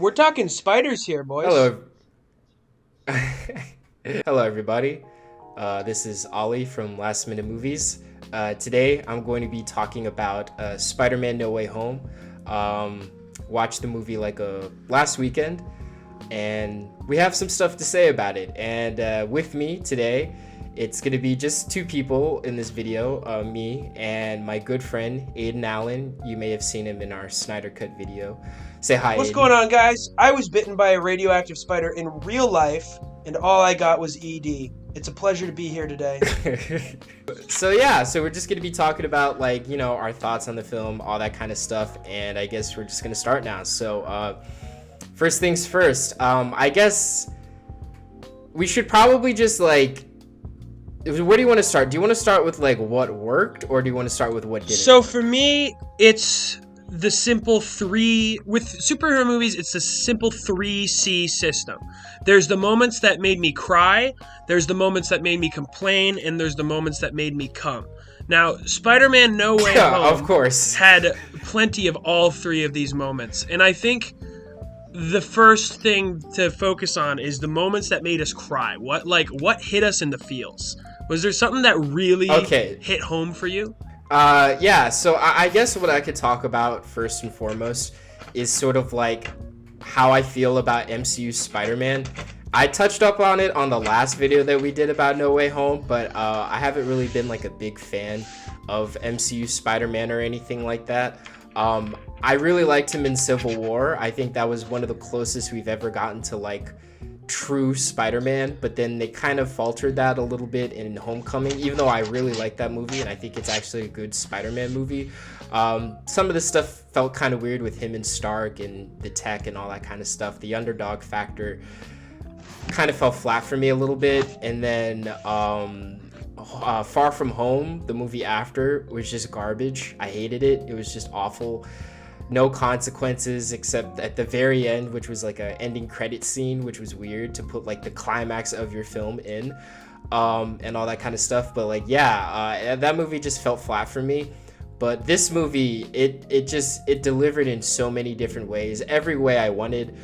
We're talking spiders here, boys. Hello, hello everybody. This is Ollie from Last Minute Movies. Today I'm going to be talking about Spider-Man: No Way Home. Watched the movie last weekend, and we have some stuff to say about it. And with me today, it's going to be just two people in this video, me and my good friend Aiden Allen. You may have seen him in our Snyder Cut video. Say hi, What's Aiden. going on, guys? I was bitten by a radioactive spider in real life, and all I got was ED. It's a pleasure to be here today. So we're just gonna be talking about our thoughts on the film, all that kind of stuff, and I guess we're just gonna start now. So first things first, I guess we should probably just where do you want to start? Do you want to start with what worked, or do you want to start with what didn't? So for me, it's the simple with superhero movies, it's the simple 3C system. There's the moments that made me cry, there's the moments that made me complain, and there's the moments that made me come. Now, Spider-Man No Way Home of course had plenty of all three of these moments. And I think the first thing to focus on is the moments that made us cry. What hit us in the feels? Was there something that really hit home for you? So I guess what I could talk about first and foremost is sort of how I feel about MCU Spider-Man. I touched up on it on the last video that we did about No Way Home, but I haven't really been a big fan of MCU Spider-Man or anything like that. I really liked him in Civil War. I think that was one of the closest we've ever gotten to true Spider-Man, but then they kind of faltered that a little bit in Homecoming, even though I really like that movie and I think it's actually a good Spider-Man movie. Some of the stuff felt kind of weird with him and Stark and the tech and all that kind of stuff. The underdog factor kind of fell flat for me a little bit. And then Far From Home, the movie after, was just garbage. I hated it. It was just awful. No consequences except at the very end, which was a ending credit scene, which was weird to put the climax of your film in, and all that kind of stuff. But that movie just felt flat for me. But this movie, it delivered in so many different ways, every way I wanted.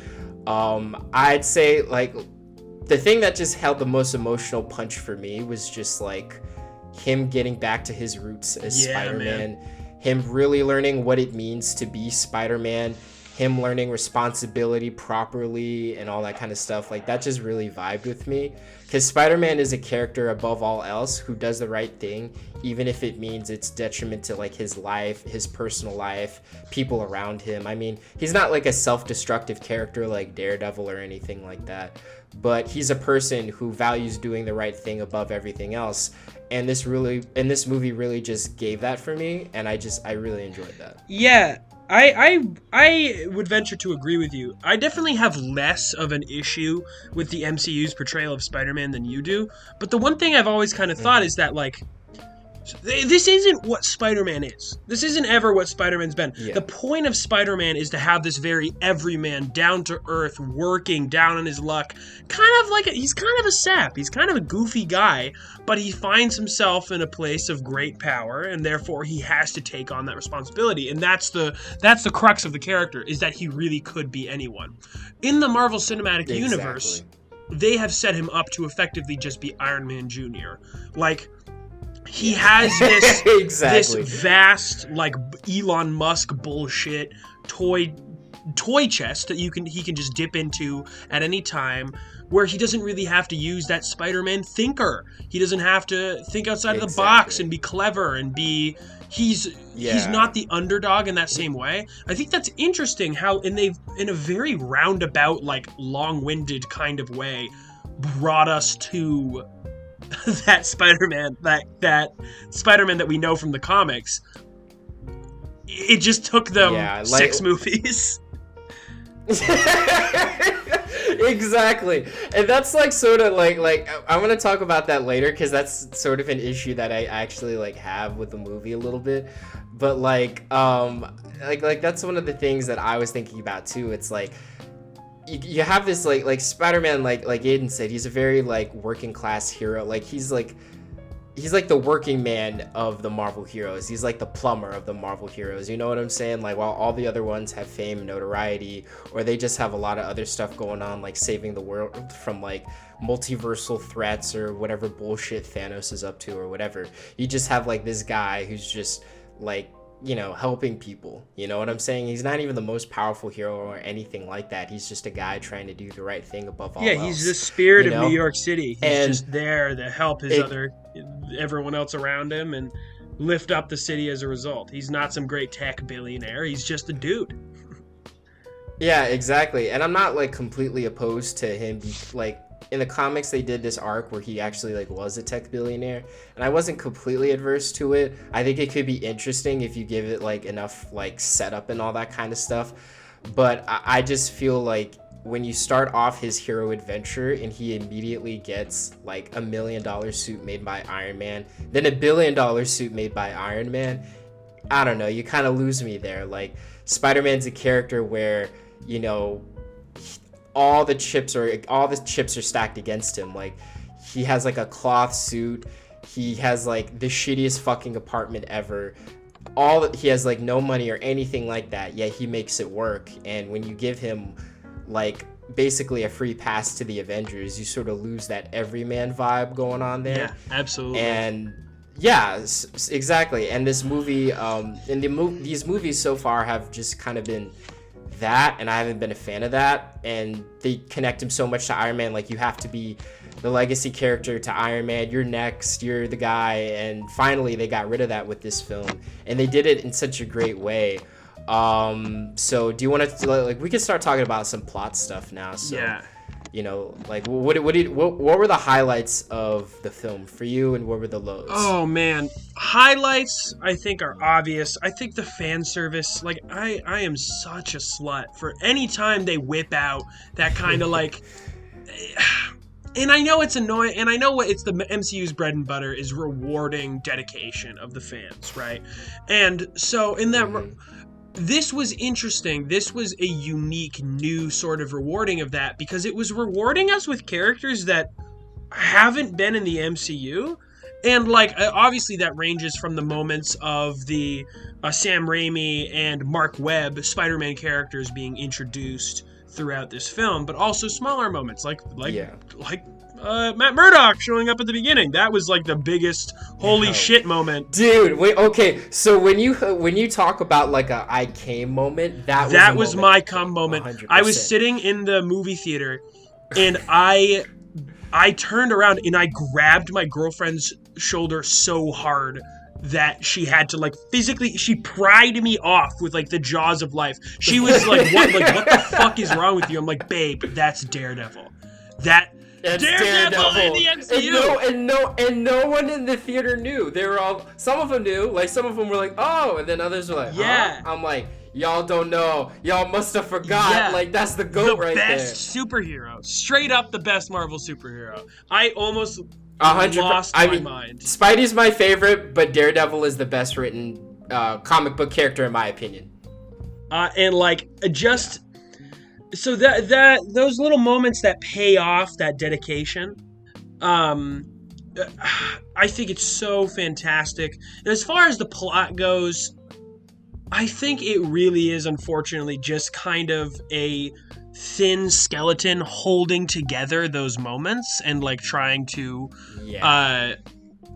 I'd say the thing that just held the most emotional punch for me was just him getting back to his roots as Spider-Man. Man. Him really learning what it means to be Spider-Man, him learning responsibility properly and all that kind of stuff. That just really vibed with me, because Spider-Man is a character above all else who does the right thing, even if it means it's detriment to his life, his personal life, people around him. I mean, he's not a self-destructive character like Daredevil or anything like that, but he's a person who values doing the right thing above everything else. And this movie really just gave that for me, and I really enjoyed that. Yeah, I would venture to agree with you. I definitely have less of an issue with the MCU's portrayal of Spider-Man than you do. But the one thing I've always kind of thought is that this isn't what Spider-Man is. This isn't ever what Spider-Man's been. Yeah. The point of Spider-Man is to have this very everyman, down-to-earth, working, down on his luck, he's kind of a sap. He's kind of a goofy guy, but he finds himself in a place of great power, and therefore he has to take on that responsibility. And that's the crux of the character, is that he really could be anyone. In the Marvel Cinematic Universe, they have set him up to effectively just be Iron Man Jr. He has this this vast Elon Musk bullshit toy chest that he can just dip into at any time, where he doesn't really have to use that Spider-Man thinker. He doesn't have to think outside of the box and be clever and be he's not the underdog in that same way. I think that's interesting how they've in a very roundabout long-winded kind of way brought us to that Spider-Man that we know from the comics. It just took them 6 movies. Exactly. And that's sort of I'm gonna talk about that later, because that's sort of an issue that I actually have with the movie a little bit. But that's one of the things that I was thinking about too. It's you have this Spider-Man, like Aiden said, he's a very working class hero. He's he's like the working man of the Marvel heroes. He's like the plumber of the Marvel heroes. You know what I'm saying? Like, while all the other ones have fame, notoriety, or they just have a lot of other stuff going on, like saving the world from like multiversal threats or whatever bullshit Thanos is up to or whatever. You just have like this guy who's just like, you know, helping people. You know what I'm saying? He's not even the most powerful hero or anything like that. He's just a guy trying to do the right thing above all else. Yeah, he's the spirit you of know? New York City. He's just there to help everyone else around him and lift up the city as a result. He's not some great tech billionaire. He's just a dude. Yeah, exactly. And I'm not like completely opposed to him. Like, in the comics, they did this arc where he actually like was a tech billionaire, and I wasn't completely adverse to it. I think it could be interesting if you give it like enough like setup and all that kind of stuff. But I just feel like when you start off his hero adventure and he immediately gets like $1 million suit made by Iron Man, then $1 billion suit made by Iron Man, I don't know, you kind of lose me there. Like, Spider-Man's a character where, you know, all the chips are stacked against him. Like, he has like a cloth suit, he has like the shittiest fucking apartment ever, he has like no money or anything like that, yet he makes it work. And when you give him like basically a free pass to the Avengers, you sort of lose that everyman vibe going on there. Yeah, absolutely. And yeah, exactly. And this movie, these movies so far have just kind of been that, and I haven't been a fan of that. And they connect him so much to Iron Man, like you have to be the legacy character to Iron Man, you're next, you're the guy. And finally they got rid of that with this film, and they did it in such a great way. So do you want to, like, we can start talking about some plot stuff now? So yeah, you know, like, what were the highlights of the film for you, and what were the lows? Oh man, highlights I think are obvious. I think the fan service, like, I am such a slut for any time they whip out that kind of like and I know it's annoying, and I know what it's the MCU's bread and butter is rewarding dedication of the fans, right? And so in that this was interesting. This was a unique, new sort of rewarding of that, because it was rewarding us with characters that haven't been in the MCU. And, like, obviously that ranges from the moments of the Sam Raimi and Mark Webb Spider-Man characters being introduced throughout this film, but also smaller moments, like Matt Murdock showing up at the beginning. That was like the biggest holy shit moment. Dude, wait, okay. So when you talk about like a I came moment, that was my come moment. 100%. I was sitting in the movie theater, and I turned around and I grabbed my girlfriend's shoulder so hard that she had to, like, physically, she pried me off with like the jaws of life. She was like, what the fuck is wrong with you? I'm like, babe, that's Daredevil. That's Daredevil in the MCU. And no one in the theater knew. They were all, some of them knew, like some of them were like, oh, and then others were like, huh? Yeah. I'm like, y'all don't know. Y'all must have forgot. Yeah. Like, that's the GOAT right there. The best superhero. Straight up the best Marvel superhero. I almost lost my mind. Spidey's my favorite, but Daredevil is the best written comic book character in my opinion. And like, just... So that those little moments that pay off that dedication, I think it's so fantastic. And as far as the plot goes, I think it really is, unfortunately, just kind of a thin skeleton holding together those moments and like trying to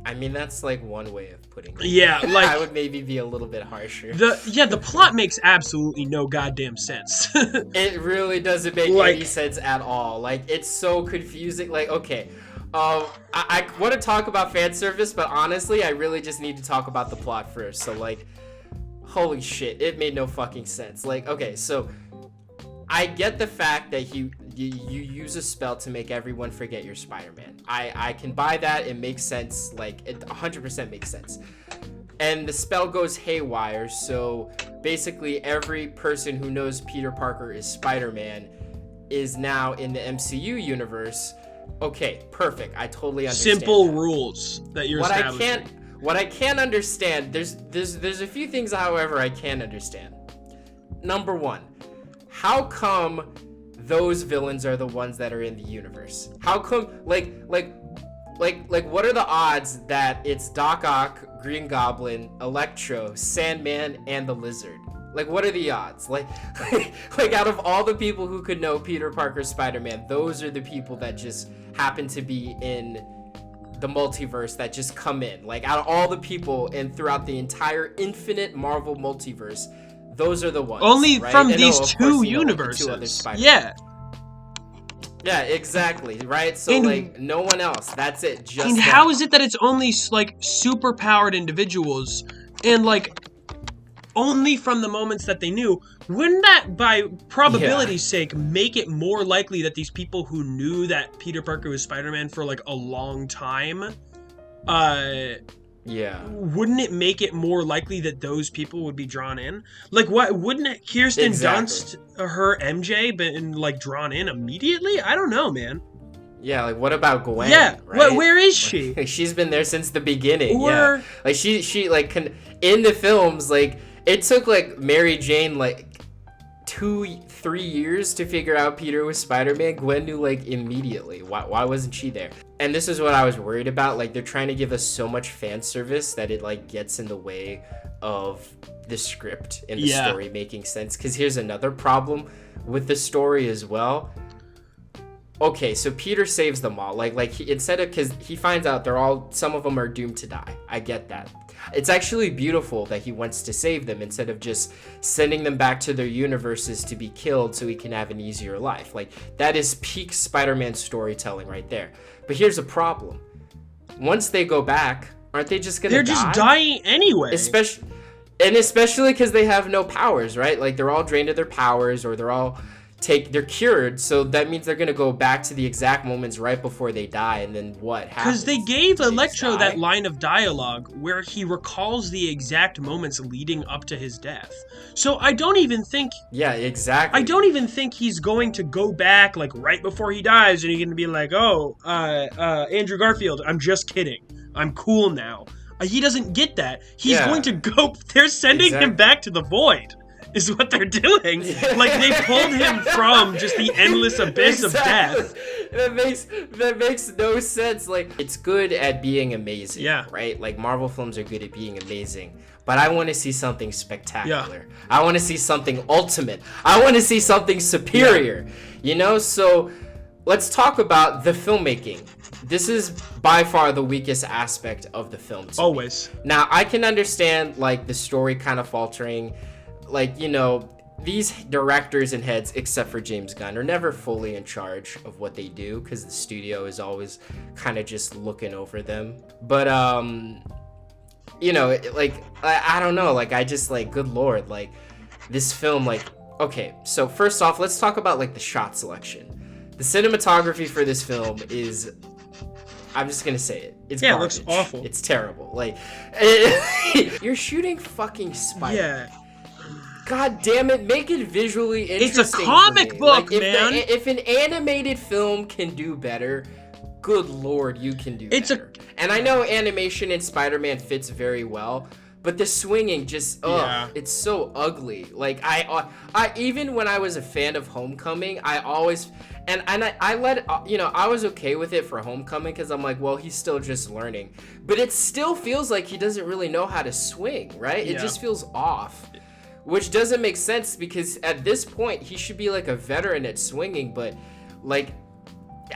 I mean, that's like one way of putting it. Yeah, like, I would maybe be a little bit harsher. The plot makes absolutely no goddamn sense. It really doesn't make any sense at all. Like, it's so confusing. Like, okay, I want to talk about fan service, but honestly, I really just need to talk about the plot first. So, like, holy shit, it made no fucking sense. Like, okay, so I get the fact that you use a spell to make everyone forget you're Spider-Man. I can buy that. It makes sense. Like, it 100% makes sense. And the spell goes haywire, so basically every person who knows Peter Parker is Spider-Man is now in the MCU universe. Okay, perfect. I totally understand. Simple rules that you're establishing. What I can't understand, there's a few things, however, I can understand. Number one, how come those villains are the ones that are in the universe? How come, like like what are the odds that it's Doc Ock, Green Goblin, Electro, Sandman, and the Lizard? Like, what are the odds? Like out of all the people who could know Peter Parker Spider-Man, those are the people that just happen to be in the multiverse that just come in. Like, out of all the people and throughout the entire infinite Marvel multiverse, those are the ones. Only right? from And these of two course, universes. Two other Spider-Man. Yeah. Yeah, exactly, right? So, And- like, no one else. That's it. Just And them. how is it that it's only like super powered individuals and like only from the moments that they knew? Wouldn't that, by probability's sake, make it more likely that these people who knew that Peter Parker was Spider-Man for like a long time, Yeah. wouldn't it make it more likely that those people would be drawn in? Like, what, wouldn't Kirsten Dunst, her MJ, been like drawn in immediately? I don't know, man. Yeah, like, what about Gwen? Yeah, right? where is she? Like, she's been there since the beginning. Or- Yeah, like she like in the films, like it took like Mary Jane like 2-3 years to figure out Peter was Spider-Man. Gwen knew like immediately. Why wasn't she there? And this is what I was worried about. Like, they're trying to give us so much fan service that it like gets in the way of the script and the story making sense. Because here's another problem with the story as well. Okay, so Peter saves them all. Like instead of, because he finds out some of them are doomed to die. I get that. It's actually beautiful that he wants to save them instead of just sending them back to their universes to be killed so he can have an easier life. Like, that is peak Spider-Man storytelling right there. But here's a problem. Once they go back, aren't they just gonna die? They're just dying anyway. Especially because they have no powers, right? Like, they're all drained of their powers, or they're cured, so that means they're gonna go back to the exact moments right before they die, and then what happens? Because they gave Electro that line of dialogue where he recalls the exact moments leading up to his death. So I don't even think... Yeah, exactly. I don't even think he's going to go back, like, right before he dies, and he's gonna be like, oh, Andrew Garfield, I'm just kidding. I'm cool now. He doesn't get that. He's going to go... They're sending him back to the void. Is what they're doing. Like, they pulled him from just the endless abyss of death. That makes no sense. Like, it's good at being amazing. Yeah. Right? Like, Marvel films are good at being amazing. But I want to see something spectacular. Yeah. I want to see something ultimate. I want to see something superior. Yeah. You know? So, let's talk about the filmmaking. This is by far the weakest aspect of the film to Always. me. Now, I can understand, like, the story kind of faltering. Like, you know, these directors and heads, except for James Gunn, are never fully in charge of what they do because the studio is always kind of just looking over them. But, you know, like, I don't know. Like, I just, like, good Lord, like, this film, like, okay. So, first off, let's talk about, like, the shot selection. The cinematography for this film is... I'm just gonna say it. It's garbage. It looks awful. It's terrible. Like, you're shooting fucking Spider. Yeah. God damn it, make it visually interesting. It's a comic book, man. If an animated film can do better, good Lord, you can do better. And I know animation in Spider-Man fits very well, but the swinging just, it's so ugly. Like, I even when I was a fan of Homecoming, I always, I let, you know, I was okay with it for Homecoming because I'm like, well, he's still just learning. But it still feels like he doesn't really know how to swing, right? It just feels off. Which doesn't make sense because at this point, he should be like a veteran at swinging, but like,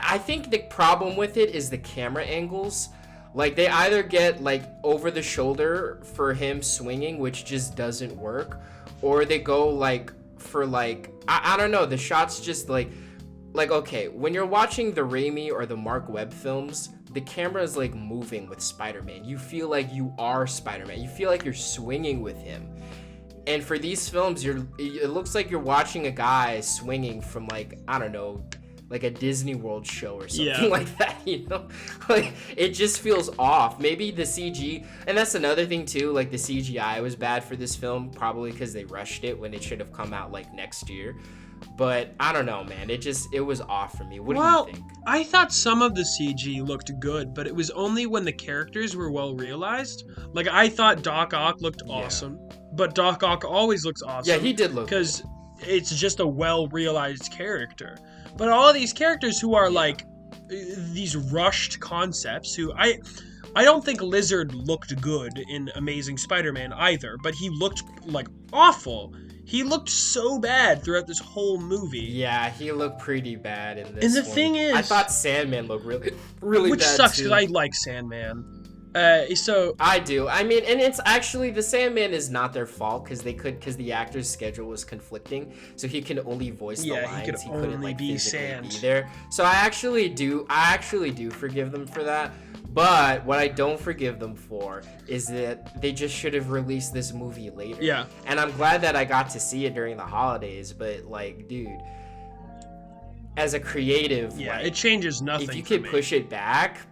I think the problem with it is the camera angles. Like, they either get like over the shoulder for him swinging, which just doesn't work, or they go like for like, I don't know, the shots just like, okay, when you're watching the Raimi or the Mark Webb films, the camera is like moving with Spider-Man. You feel like you are Spider-Man. You feel like you're swinging with him. And for these films, it looks like you're watching a guy swinging from, like, I don't know, like a Disney World show or something like that, you know? Like, it just feels off. Maybe the CG, and that's another thing too, like the CGI was bad for this film, probably because they rushed it when it should have come out like next year. But I don't know, man. It was off for me. What do you think? I thought some of the CG looked good, but it was only when the characters were well realized. Like, I thought Doc Ock looked awesome, but Doc Ock always looks awesome. Yeah, he did look because it's just a well realized character. But all of these characters who are like these rushed concepts. Who I don't think Lizard looked good in Amazing Spider-Man either, but he looked like awful. He looked so bad throughout this whole movie. Yeah, he looked pretty bad in this. And the one. thing is, I thought Sandman looked really which bad sucks too. because I like Sandman. So I do. I mean, and it's actually the Sandman is not their fault because the actor's schedule was conflicting, so he can only voice the lines. He couldn't like physically be there. So I actually do forgive them for that. But what I don't forgive them for is that they just should have released this movie later. Yeah. And I'm glad that I got to see it during the holidays, but like, dude, as a creative, it changes nothing. If you could push it back,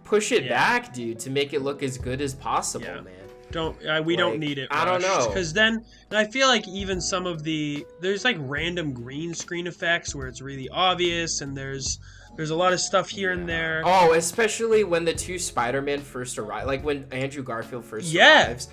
dude, to make it look as good as possible, man. We don't need it. I don't know. Because then I feel like even some of there's like random green screen effects where it's really obvious, and there's a lot of stuff here and there. Oh, especially when the two Spider-Man first arrive, like when Andrew Garfield first arrives.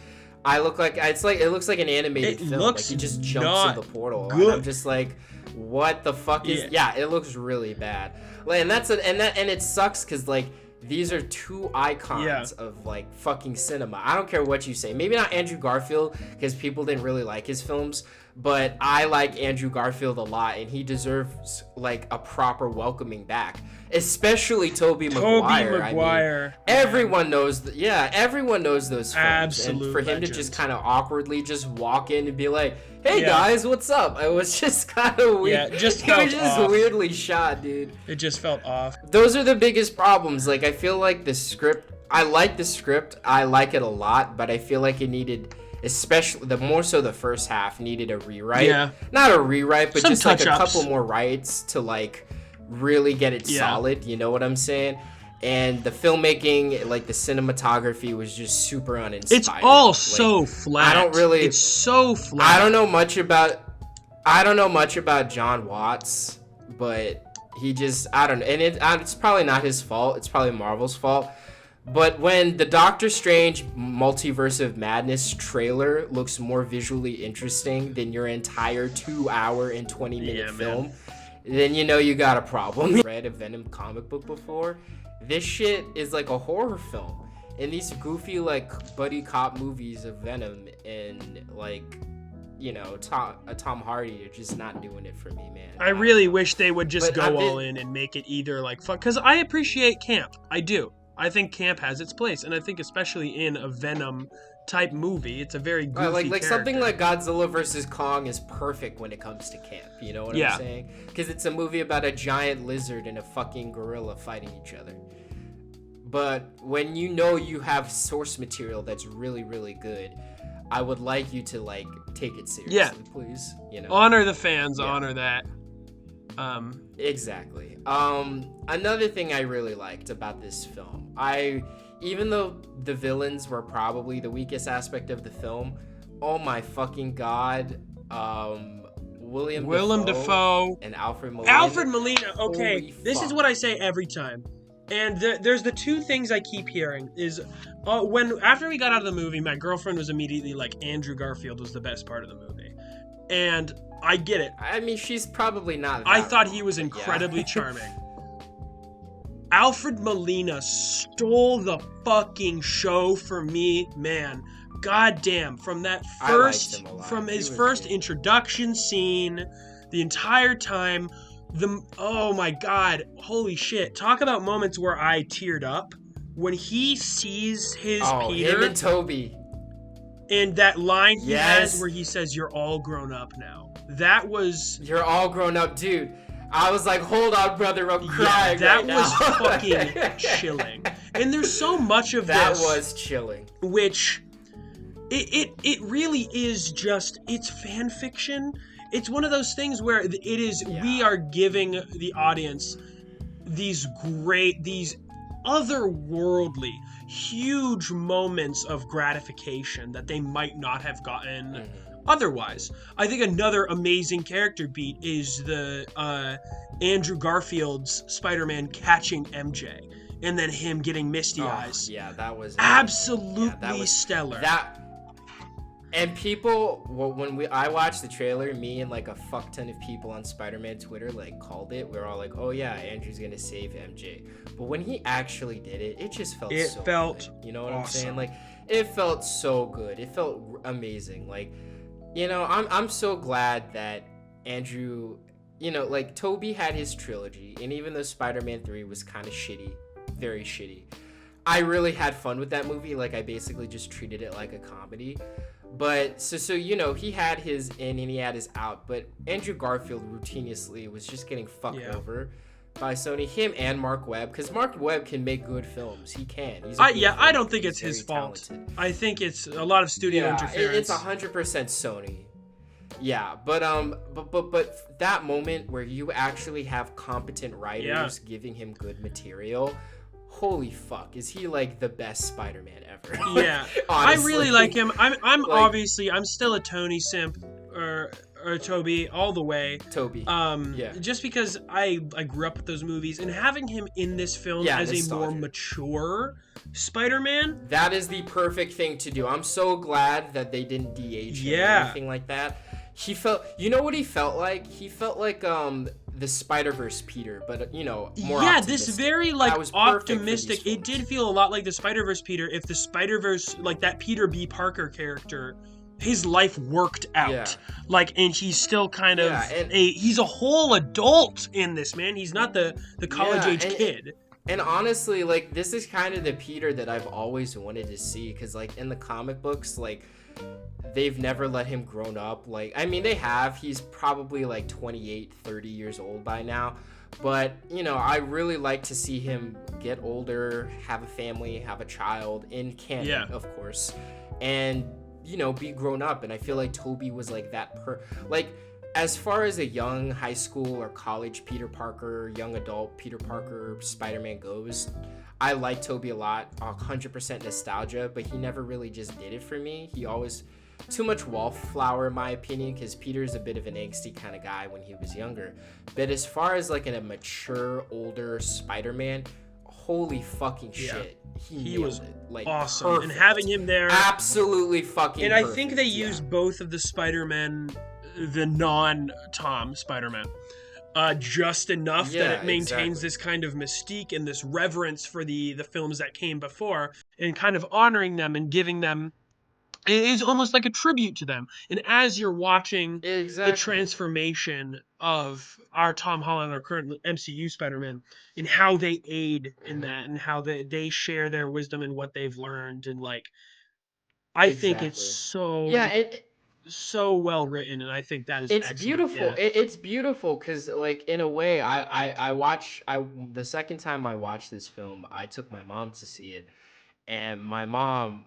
It looks like an animated film. Like he just jumps in the portal, and I'm just like, what the fuck is? Yeah, it looks really bad. Like, and it sucks because like these are two icons of like fucking cinema. I don't care what you say. Maybe not Andrew Garfield because people didn't really like his films, but I like Andrew Garfield a lot, and he deserves like a proper welcoming back. Especially Tobey Maguire. I mean, everyone knows. Everyone knows those films. Absolute and for him legend. to just kind of awkwardly just walk in and be like, "Hey guys, what's up?" It was just kind of weird. It was just weirdly shot, dude. It just felt off. Those are the biggest problems. Like I feel like the script. I like the script. I like it a lot, but I feel like it needed. Especially the first half needed a rewrite. Yeah. Not a rewrite, but some just like a couple more writes to like really get it solid. You know what I'm saying? And the filmmaking, like the cinematography, was just super uninspired. It's all so flat. It's so flat. I don't know much about John Watts, but he just I don't know. And it's probably not his fault. It's probably Marvel's fault. But when the Doctor Strange Multiverse of Madness trailer looks more visually interesting than your entire 2-hour and 20-minute film, then you know you got a problem. Read a Venom comic book before. This shit is like a horror film. And these goofy like buddy cop movies of Venom and like, you know, Tom Hardy are just not doing it for me, man. I really wish they would just go all in and make it either like fun. Because I appreciate camp. I do. I think camp has its place, and I think especially in a Venom type movie, it's a very goofy like character. Something like Godzilla vs. Kong is perfect when it comes to camp. You know what I'm saying? Because it's a movie about a giant lizard and a fucking gorilla fighting each other. But when you know you have source material that's really, really good, I would like you to like take it seriously, please. You know, honor the fans, honor that. Exactly. Another thing I really liked about this film, even though the villains were probably the weakest aspect of the film, oh my fucking god, Willem Dafoe and Alfred Molina. Okay, this is what I say every time. And there's the two things I keep hearing is after we got out of the movie, my girlfriend was immediately like, Andrew Garfield was the best part of the movie. And I get it. I mean, she's probably not. I thought he was incredibly charming. Alfred Molina stole the fucking show for me, man. Goddamn, from his first introduction scene, the entire time, oh my god, holy shit! Talk about moments where I teared up when he sees his Peter. Him and Toby. And that line he has where he says, "You're all grown up now." That was... You're all grown up, dude. I was like, hold on, brother, I'm crying that was fucking chilling. And there's so much of that was chilling. Which, it really is just, it's fan fiction. It's one of those things where it is, we are giving the audience these otherworldly, huge moments of gratification that they might not have gotten otherwise. I think another amazing character beat is the Andrew Garfield's Spider-Man catching MJ and then him getting misty eyes. Yeah, that was absolutely stellar. And people, well, I watched the trailer, me and like a fuck ton of people on Spider-Man Twitter like called it. We were all like, "Oh yeah, Andrew's gonna save MJ." But when he actually did it, it just felt It so felt good. You know what I'm saying? awesome. Like, it felt so good. It felt amazing. Like, I'm so glad that Andrew, like Toby had his trilogy, and even though Spider-Man 3 was kind of shitty, very shitty, I really had fun with that movie. Like, I basically just treated it like a comedy. But so he had his in and he had his out. But Andrew Garfield routinely was just getting fucked over by Sony. Him and Mark Webb, because Mark Webb can make good films. He can. He's a good I don't filmmaker. think He's it's his very fault. talented. I think it's a lot of studio interference. It's 100% Sony. Yeah, but that moment where you actually have competent writers giving him good material, holy fuck, is he like the best Spider-Man ever? Yeah, I really like him. I'm like, obviously I'm still a Tony simp or Toby all the way. Toby. Just because I grew up with those movies, and having him in this film as a more mature Spider-Man, that is the perfect thing to do. I'm so glad that they didn't de-age him or anything like that. He felt, you know what he felt like? He felt like the Spider-Verse Peter, but more optimistic. This very like optimistic. It did feel a lot like the Spider-Verse Peter if the Spider-Verse, like that Peter B. Parker character, his life worked out. Like, and he's still kind of he's a whole adult in this, man. He's not the college age kid. And honestly, like, this is kind of the Peter that I've always wanted to see, because like in the comic books, like, they've never let him grown up. Like, I mean, they have. He's probably like 28, 30 years old by now. But, I really like to see him get older, have a family, have a child, in canon, of course, and, be grown up. And I feel like Toby was like that like, as far as a young high school or college Peter Parker, young adult Peter Parker Spider-Man goes, I like Toby a lot, 100% nostalgia, but he never really just did it for me. He always, too much wallflower in my opinion, because Peter's a bit of an angsty kind of guy when he was younger. But as far as like a mature, older Spider-Man, holy fucking shit. He was like awesome. Perfect. And having him there, absolutely fucking and perfect. I think they used both of the Spider-Men, the non-Tom Spider-Man, just enough that it maintains this kind of mystique and this reverence for the films that came before, and kind of honoring them and giving them, it is almost like a tribute to them. And as you're watching the transformation of our Tom Holland, our current MCU Spider-Man, and how they aid in that, and how they share their wisdom and what they've learned, and like, I think it's so well written, and I think that is excellent. Beautiful. It's beautiful because, like, in a way, the second time I watched this film, I took my mom to see it, and my mom,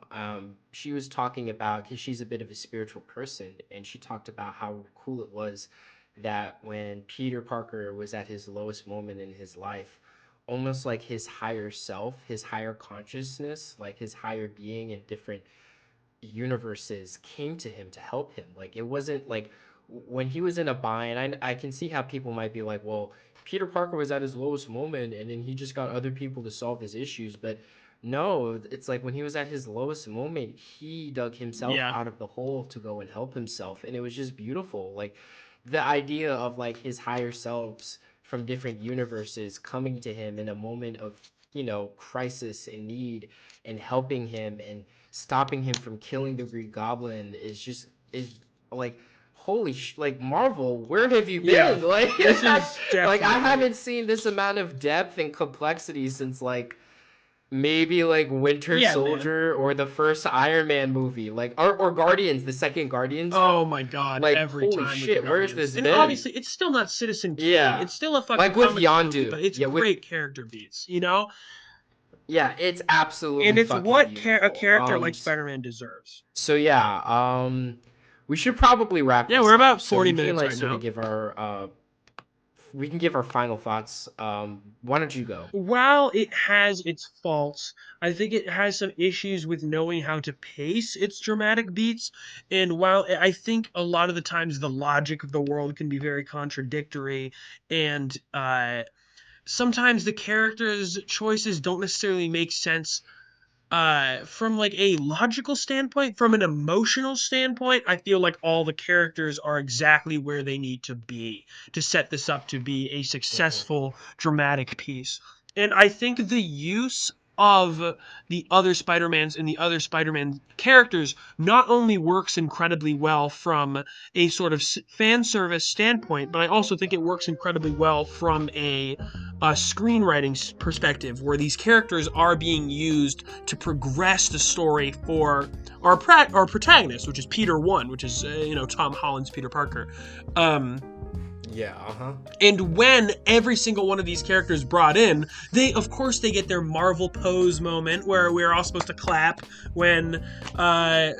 she was talking about, because she's a bit of a spiritual person, and she talked about how cool it was that when Peter Parker was at his lowest moment in his life, almost like his higher self, his higher consciousness, like his higher being in different universes came to him to help him. Like, it wasn't like when he was in a bind. I can see how people might be like, well, Peter Parker was at his lowest moment and then he just got other people to solve his issues. But no, it's like when he was at his lowest moment, he dug himself out of the hole to go and help himself, and it was just beautiful. Like, the idea of like his higher selves from different universes coming to him in a moment of crisis and need, and helping him and stopping him from killing the Green Goblin is like, like, Marvel, where have you been? Like, this is like, I haven't seen this amount of depth and complexity since like maybe like Winter Soldier, or the first Iron Man movie, like, or Guardians, the second Guardians. Oh my god, like, every holy time shit, where's this been? And obviously it's still not Citizen Kane. It's still a fucking like with Yondu movie, but it's great character beats, Yeah, it's absolutely, and it's what a character like Spider-Man deserves. So we should probably wrap. Yeah, we're about 40 minutes right now. We can give our final thoughts. Why don't you go? While it has its faults, I think it has some issues with knowing how to pace its dramatic beats. And while I think a lot of the times the logic of the world can be very contradictory, and sometimes the characters' choices don't necessarily make sense from like a logical standpoint, from an emotional standpoint, I feel like all the characters are exactly where they need to be to set this up to be a Mhm. successful dramatic piece. And I think the use of the other Spider-Mans and the other Spider-Man characters not only works incredibly well from a sort of fan service standpoint, but I also think it works incredibly well from a screenwriting perspective, where these characters are being used to progress the story for our protagonist, which is Peter One, which is Tom Holland's Peter Parker. Um, Yeah, uh-huh. and when every single one of these characters brought in, they of course they get their Marvel pose moment where we're all supposed to clap when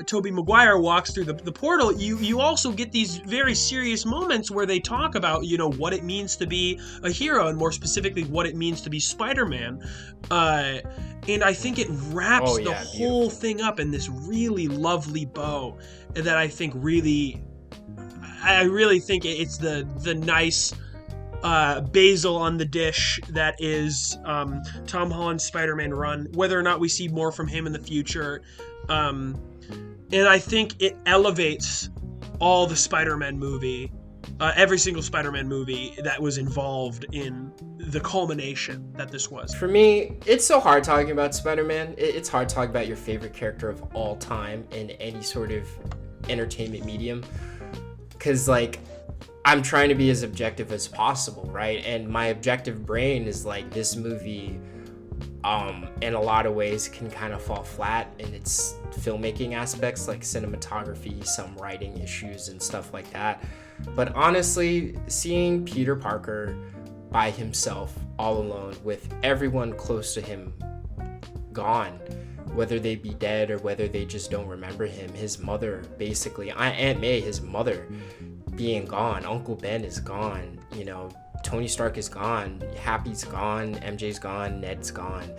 Tobey Maguire walks through the portal. You also get these very serious moments where they talk about what it means to be a hero, and more specifically what it means to be Spider-Man. And I think it wraps Oh the yeah, whole beautiful. thing up in this really lovely bow that I think really. I really think it's the nice basil on the dish that is Tom Holland's Spider-Man run, whether or not we see more from him in the future. And I think it elevates all the Spider-Man movie, every single Spider-Man movie that was involved in the culmination that this was. For me, it's so hard talking about Spider-Man. It's hard talking about your favorite character of all time in any sort of entertainment medium. Because, like, I'm trying to be as objective as possible, right? And my objective brain is like, this movie, in a lot of ways, can kind of fall flat in its filmmaking aspects, like cinematography, some writing issues, and stuff like that. But honestly, seeing Peter Parker by himself, all alone, with everyone close to him gone, whether they be dead or whether they just don't remember him, his mother, basically, Aunt May, his mother, being gone, Uncle Ben is gone, Tony Stark is gone, Happy's gone, MJ's gone, Ned's gone,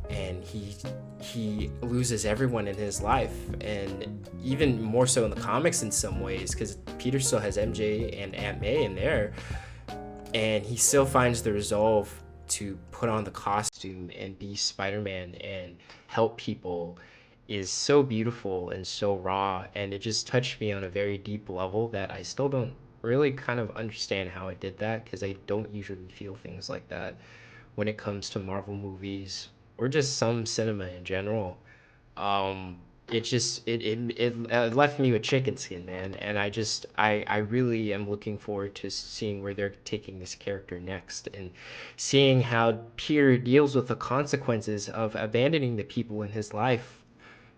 and he loses everyone in his life, and even more so in the comics in some ways, because Peter still has MJ and Aunt May in there, and he still finds the resolve to put on the costume and be Spider-Man and help people is so beautiful and so raw, and it just touched me on a very deep level that I still don't really kind of understand how it did that, because I don't usually feel things like that when it comes to Marvel movies or just some cinema in general. It just it left me with chicken skin, man, and I really am looking forward to seeing where they're taking this character next, and seeing how Peter deals with the consequences of abandoning the people in his life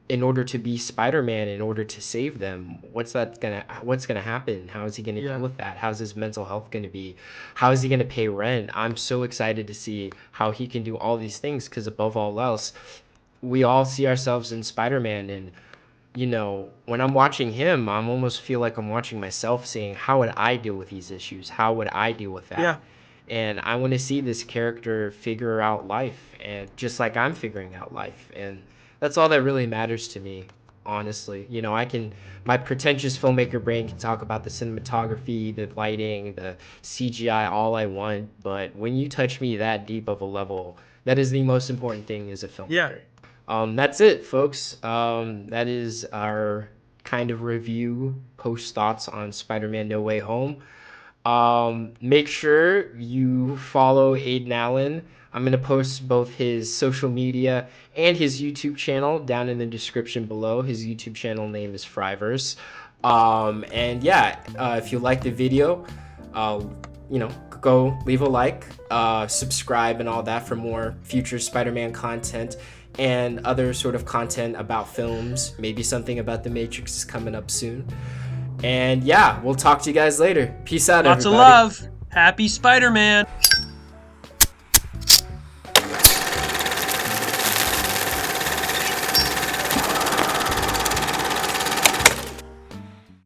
in order to be Spider-Man, in order to save them. What's gonna happen? How is he gonna deal Yeah. with that? How's his mental health gonna be? How is he gonna pay rent? I'm so excited to see how he can do all these things, because above all else, we all see ourselves in Spider-Man, and when I'm watching him, I almost feel like I'm watching myself, saying, how would I deal with these issues? How would I deal with that? Yeah. And I want to see this character figure out life, and just like I'm figuring out life. And that's all that really matters to me, honestly. My pretentious filmmaker brain can talk about the cinematography, the lighting, the CGI, all I want. But when you touch me that deep of a level, that is the most important thing as a Yeah. filmmaker. That's it, folks. That is our kind of review, post thoughts on Spider-Man No Way Home. Make sure you follow Aiden Allen. I'm gonna post both his social media and his YouTube channel down in the description below. His YouTube channel name is Fryverse. And yeah, if you like the video, go leave a like, subscribe, and all that for more future Spider-Man content and other sort of content about films. Maybe something about The Matrix is coming up soon. And yeah, we'll talk to you guys later. Peace out, Lots of everybody. love. Happy Spider-Man.